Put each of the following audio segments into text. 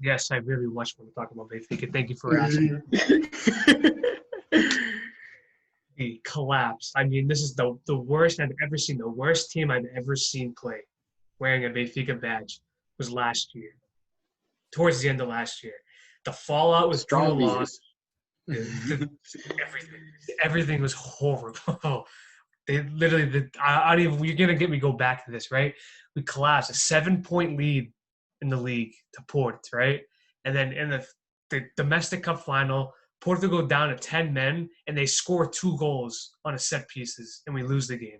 Yes, I really much want to talk about Benfica. Thank you for asking. The collapse. I mean, this is the worst I've ever seen. The worst team I've ever seen play wearing a Benfica badge was last year, towards the end of last year. The fallout with Bruno Strong Lage, views. everything, everything was horrible. They literally, I don't even. You're gonna get me go back to this, right? We collapsed a 7-point lead in the league to Port, right? And then in the domestic cup final, Portugal down to 10 men, and they score 2 goals on a set pieces, and we lose the game.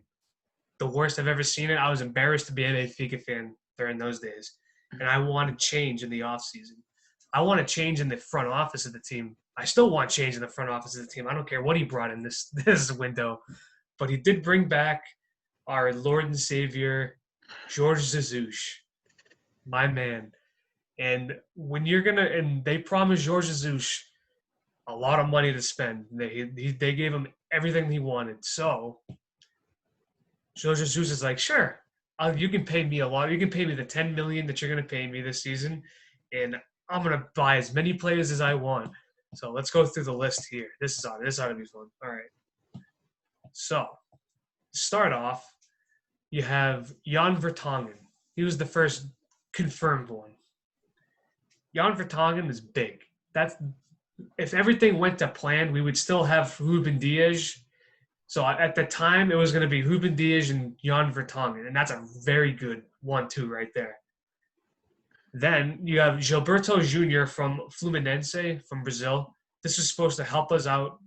The worst I've ever seen it. I was embarrassed to be a Benfica fan during those days, and I wanted change in the offseason. I want to change in the front office of the team. I still want change in the front office of the team. I don't care what he brought in this window, but he did bring back our Lord and Savior, George Jesus, my man. And when you're gonna, and they promised George Jesus a lot of money to spend. They gave him everything he wanted. So George Jesus is like, sure, you can pay me a lot. You can pay me the 10 million that you're gonna pay me this season, and I'm gonna buy as many players as I want. So let's go through the list here. This ought to be fun. All right. So start off, you have Jan Vertonghen. He was the first confirmed one. Jan Vertonghen is big. That's if everything went to plan, we would still have Ruben Dias. So at the time, it was going to be Ruben Dias and Jan Vertonghen, and that's a very good 1-2 right there. Then you have Gilberto Jr. from Fluminense from Brazil. This is supposed to help us out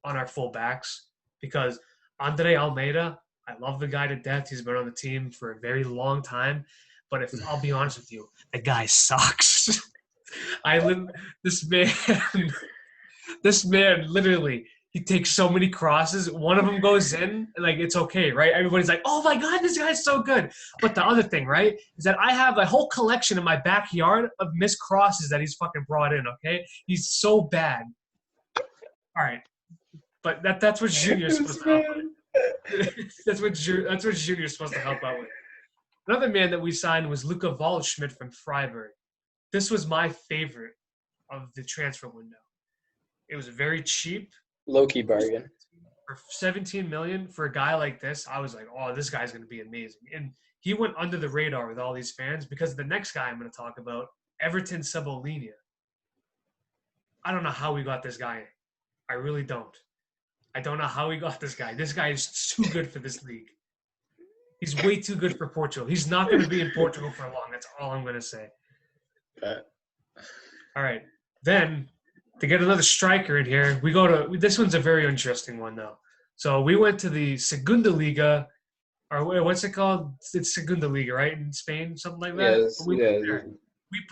on our fullbacks because Andre Almeida, I love the guy to death. He's been on the team for a very long time. But if I'll be honest with you, the guy sucks. This man, this man literally, he takes so many crosses. One of them goes in, and like it's okay, right? Everybody's like, "Oh my god, this guy's so good." But the other thing, right, is that I have a whole collection in my backyard of missed crosses that he's fucking brought in. Okay, he's so bad. All right, but that's what Junior's supposed to help with. that's what Junior's supposed to help out with. Another man that we signed was Luca Waldschmidt from Freiburg. This was my favorite of the transfer window. It was very cheap. Low-key bargain. For 17 million for a guy like this, I was like, oh, this guy's going to be amazing. And he went under the radar with all these fans because the next guy I'm going to talk about, Everton Cebolinha. I don't know how we got this guy. I really don't. I don't know how we got this guy. This guy is too good for this league. He's way too good for Portugal. He's not going to be in Portugal for long. That's all I'm going to say. All right. Then, to get another striker in here, we go to – this one's a very interesting one, though. So, we went to the Segunda Liga – or what's it called? It's Segunda Liga, right, in Spain, something like that? We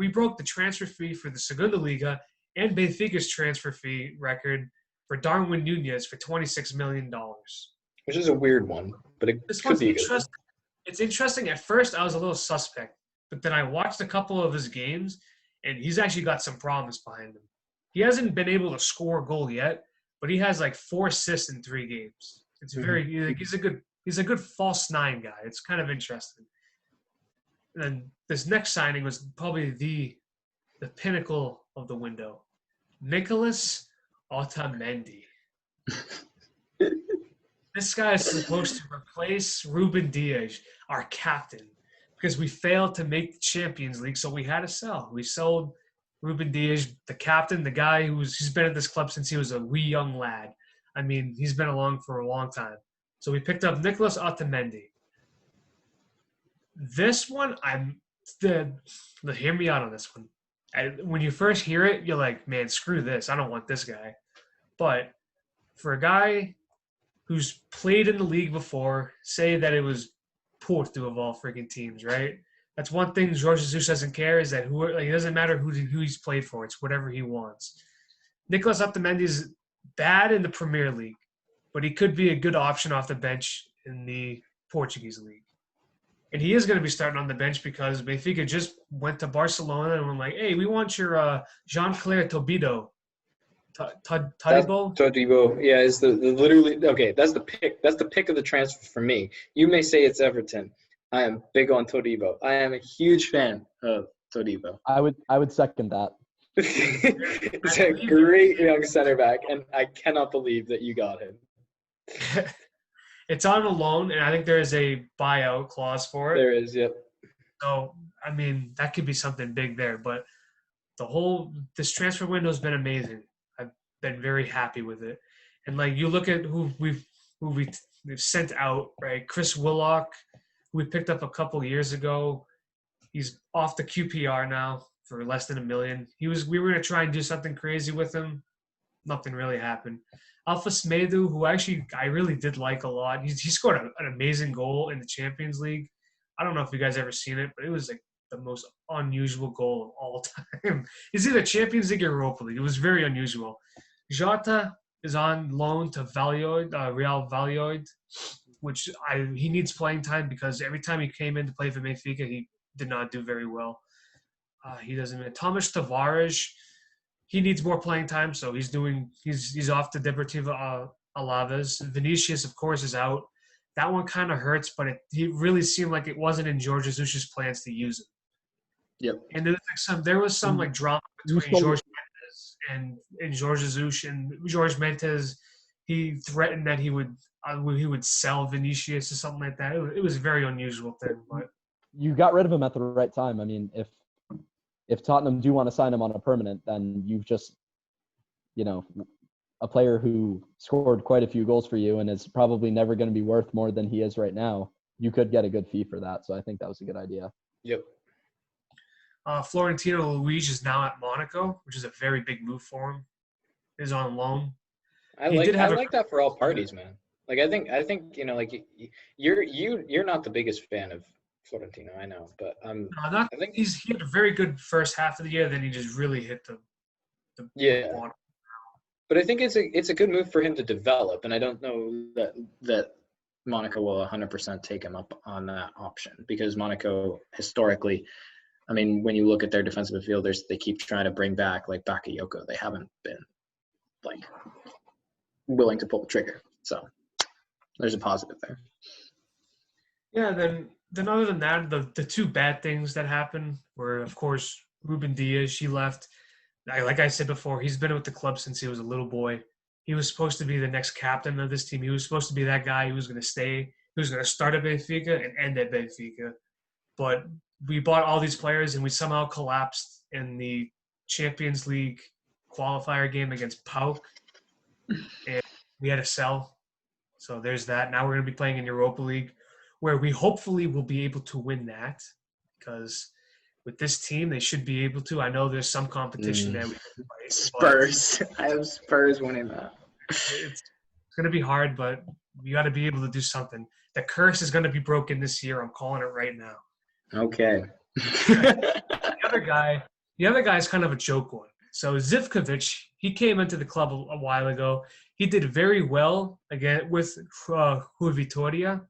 broke the transfer fee for the Segunda Liga and Benfica's transfer fee record for Darwin Nunez for $26 million. Which is a weird one, but it could be good. It's interesting. At first, I was a little suspect, but then I watched a couple of his games, and he's actually got some promise behind him. He hasn't been able to score a goal yet, but he has like 4 assists in 3 games. It's very he's a good false 9 guy. It's kind of interesting. And then this next signing was probably the pinnacle of the window, Nicholas Otamendi. This guy is supposed to replace Ruben Dias, our captain, because we failed to make the Champions League, so we had to sell. We sold Ruben Dias, the captain, the guy he's been at this club since he was a wee young lad. I mean, he's been along for a long time. So we picked up Nicholas Otamendi. This one, hear me out on this one. When you first hear it, you're like, man, screw this. I don't want this guy. But for a guy who's played in the league before, say that it was Porto of all freaking teams, right? That's one thing Jorge Jesus doesn't care is that it doesn't matter who he's played for. It's whatever he wants. Nicholas Otamendi is bad in the Premier League, but he could be a good option off the bench in the Portuguese league. And he is going to be starting on the bench because Benfica just went to Barcelona and were like, hey, we want your Jean-Claire Todibo. Todibo, yeah, is the literally okay. That's the pick. That's the pick of the transfer for me. You may say it's Everton. I am big on Todibo. I am a huge fan of Todibo. I would second that. He's a great young center back, and I cannot believe that you got him. It's on a loan, and I think there is a buyout clause for it. There is, yep. So, I mean, that could be something big there. But this transfer window has been amazing. I've been very happy with it. And, like, you look at who we've sent out, right? Chris Willock, who we picked up a couple years ago. He's off the QPR now for less than $1 million. We were going to try and do something crazy with him. Nothing really happened. Alpha Smedu, who actually I really did like a lot. He scored an amazing goal in the Champions League. I don't know if you guys ever seen it, but it was like the most unusual goal of all time. It's either Champions League or Europa League. It was very unusual. Jota is on loan to Real Valladolid, which he needs playing time because every time he came in to play for Benfica, he did not do very well. He doesn't. Thomas Tavares, he needs more playing time, so he's off to Deportivo Alaves. Vinicius, of course, is out. That one kind of hurts, but it really seemed like it wasn't in Jorge Jesus's plans to use him. Yep. And there was some like drama between Jorge Mendes and Jorge Jesus, and Jorge Mendes, he threatened that he would sell Vinicius or something like that. It was a very unusual thing, but you got rid of him at the right time. I mean, if Tottenham do want to sign him on a permanent, then you've just, a player who scored quite a few goals for you and is probably never going to be worth more than he is right now. You could get a good fee for that. So I think that was a good idea. Yep. Florentino Luis is now at Monaco, which is a very big move for him. Is on loan. I like that for all parties, man. Like I think like you're not the biggest fan of Florentino, I know, but I think he had a very good first half of the year. Then he just really hit the bottom. But I think it's a good move for him to develop, and I don't know that Monaco will 100% take him up on that option because Monaco historically, I mean, when you look at their defensive midfielders, they keep trying to bring back like Bakayoko. They haven't been like willing to pull the trigger, so there's a positive there. Yeah, then other than that, the two bad things that happened were, of course, Ruben Diaz. She left. Like I said before, he's been with the club since he was a little boy. He was supposed to be the next captain of this team. He was supposed to be that guy who was going to stay. He was going to start at Benfica and end at Benfica. But we bought all these players, and we somehow collapsed in the Champions League qualifier game against PAOK. And we had to sell. So there's that. Now we're going to be playing in Europa League, where we hopefully will be able to win that because – with this team, they should be able to. I know there's some competition there. Spurs. I have Spurs winning that. It's going to be hard, but you got to be able to do something. The curse is going to be broken this year. I'm calling it right now. Okay. The other guy is kind of a joke one. So Zivkovic, he came into the club a while ago. He did very well again with Vitoria,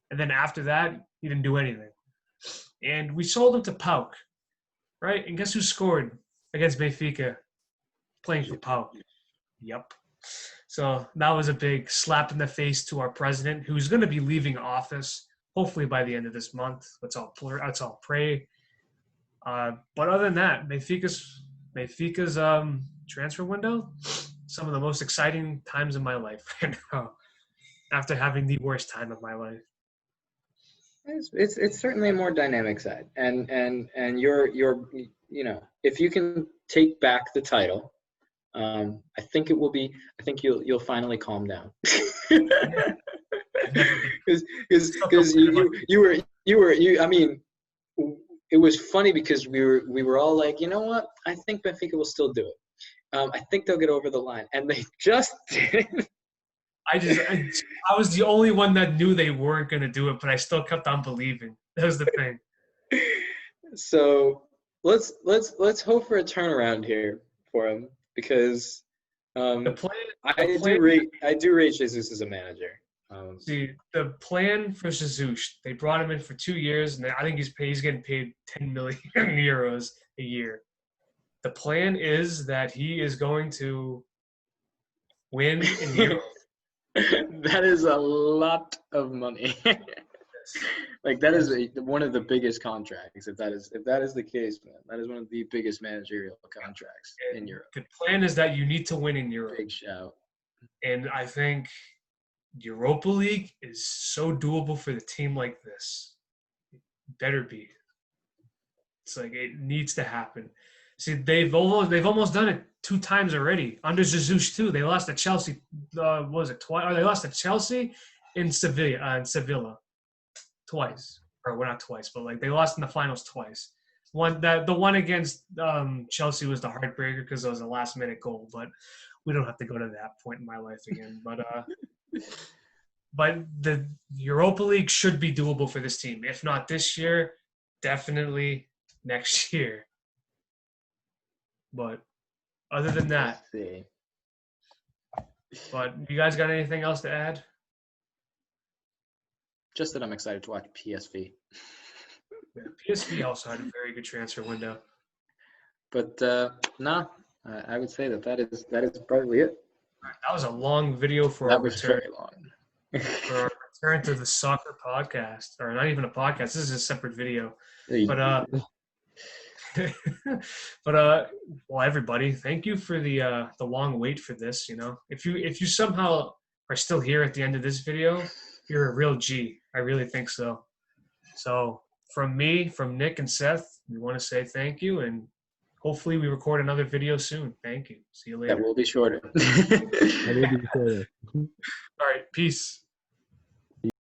and then after that, he didn't do anything. And we sold him to PAOK, right? And guess who scored against Benfica playing for PAOK? Yep. So that was a big slap in the face to our president, who's going to be leaving office, hopefully by the end of this month. Let's all pray. But other than that, Benfica's transfer window, some of the most exciting times of my life right now, after having the worst time of my life. It's certainly a more dynamic side, and you're if you can take back the title, I think you'll finally calm down because I mean, it was funny because we were all like, you know what, I think Benfica will still do it. I think they'll get over the line, and they just did. I was the only one that knew they weren't going to do it, but I still kept on believing. That was the thing. So let's hope for a turnaround here for him because I do rate Jesus as a manager. The plan for Jesus, they brought him in for 2 years, and I think he's getting paid 10 million euros a year. The plan is that he is going to win in Europe. That is a lot of money. Like that is one of the biggest contracts. If that is the case, man, that is one of the biggest managerial contracts in Europe. The plan is that you need to win in Europe. Big shout. And I think Europa League is so doable for the team like this. It better be. It's like it needs to happen. See, they've almost done it 2 times already under Jesus too. They lost to Chelsea. What was it twice? Or they lost to Chelsea in Sevilla twice. Or well, not twice, but like they lost in the finals twice. The one against Chelsea was the heartbreaker because it was a last minute goal. But we don't have to go to that point in my life again. But the Europa League should be doable for this team. If not this year, definitely next year. But other than that, but you guys got anything else to add? Just that I'm excited to watch PSV. Yeah, PSV also had a very good transfer window. But no, I would say that is probably it. That was a long video for that our was return. very long. For our return to the soccer podcast, or not even a podcast. This is a separate video. But well, everybody, thank you for the long wait for this. You know, if you somehow are still here at the end of this video, you're a real G. I really think so. So from me, from Nick and Seth, we want to say thank you, and hopefully we record another video soon. Thank you. See you later. That will be shorter. That will be shorter. All right, peace.